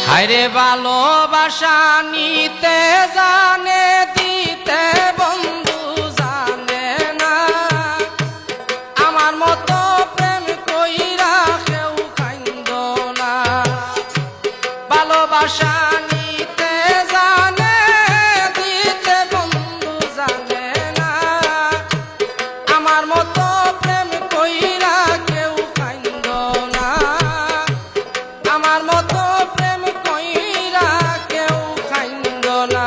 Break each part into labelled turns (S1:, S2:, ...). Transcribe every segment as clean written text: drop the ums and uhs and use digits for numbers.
S1: হায়রে ভালোবাসা নিতে জানে দিতে বন্ধু জানে না আমার মতো প্রেম কইরা কেউ কাইন্দ না ভালোবাসা নিতে জানে দিতে বন্ধু জানে না আমার মতো প্রেম কইরা কেউ কাইন্দ না আমার মতো প্রেম কইরা কেউ কাইন্দ না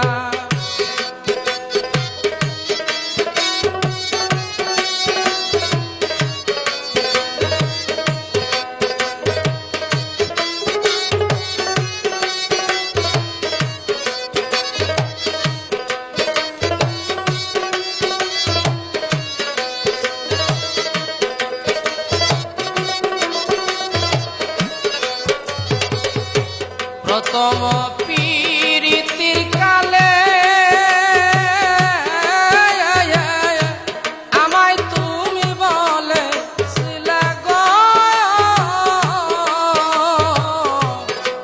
S1: প্রথম পিরিতির কালে আমায় তুমি বলেছিলে গো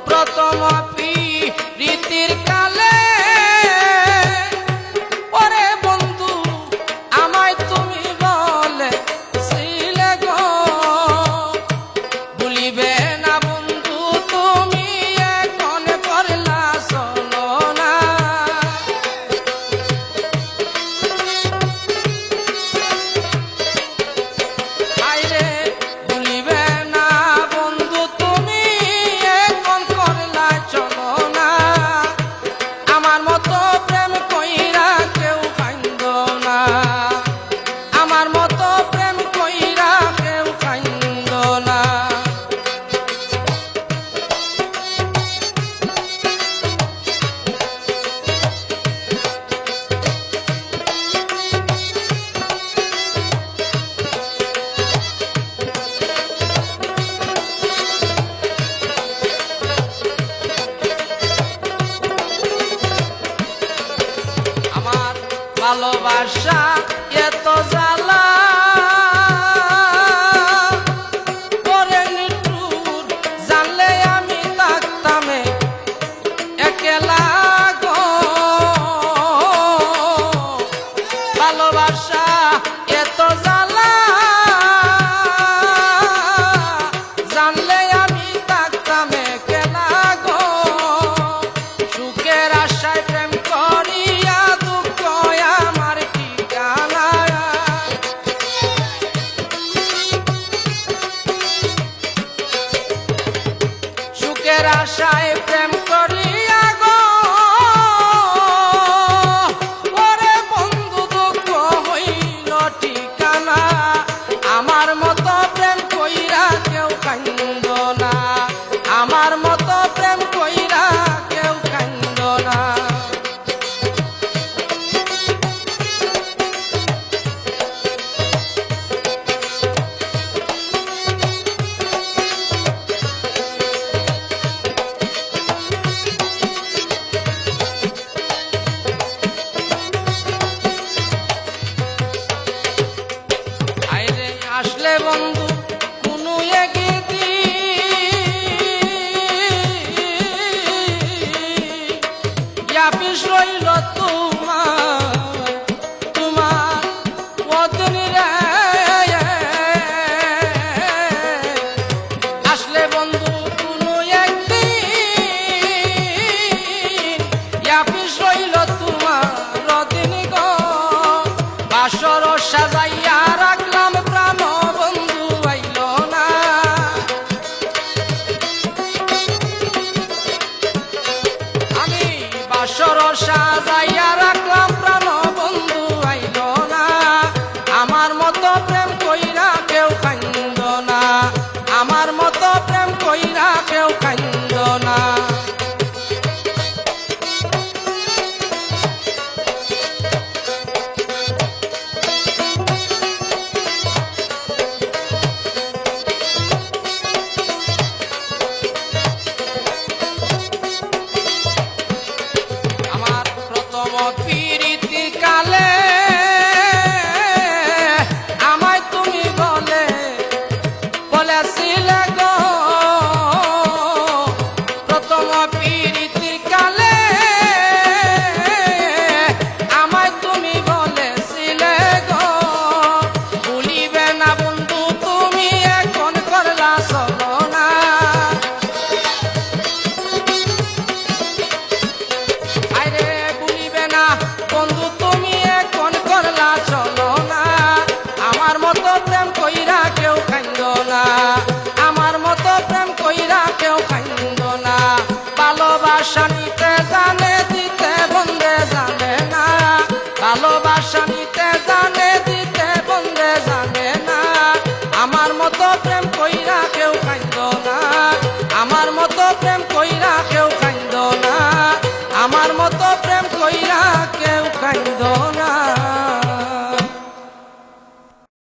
S1: প্রথম পিরিতির কালে ওরে বন্ধু আমায় তুমি বলেছিলে গো ভুলিবে না বন্ধু তুমি ভালোবাসা এত জ্বালা করে নিঠুর জানলে আমি থাকতাম একলা গো ভালোবাসা এত জ্বালা জানলে আমি থাকতাম একলা গো সুখের আশায় প্রেম করিয়া দুঃখ আমার ঠিকানা সুখের আশায় প্রেম করিয়া গো ওরে বন্ধু দুঃখ হইল ঠিকানা আমার মতো প্রেম কইরা কেউ কাইন্দ না আমার মতো প্রেম কইরা কেউ কাইন্দ না আসলে বন্ধু কোনো একদিন ইয়াপিস রইল তোমার ওদিন রে আসলে বন্ধু কোনো একদিন ইয়াপিস রইল তোমার ওদিন গো বাসর সাজাইয়া রাখলাম প্রাণ বন্ধু আইল না আমি বাসর সাজাইয়া রাখলাম প্রাণ বন্ধু আইল না আমার মতো প্রেম কইরা কেউ কাইন্দ না আমার মতো প্রেম কইরা কেউ কাইন্দ না মতো প্রেম কইরা কেউ কান্দ না।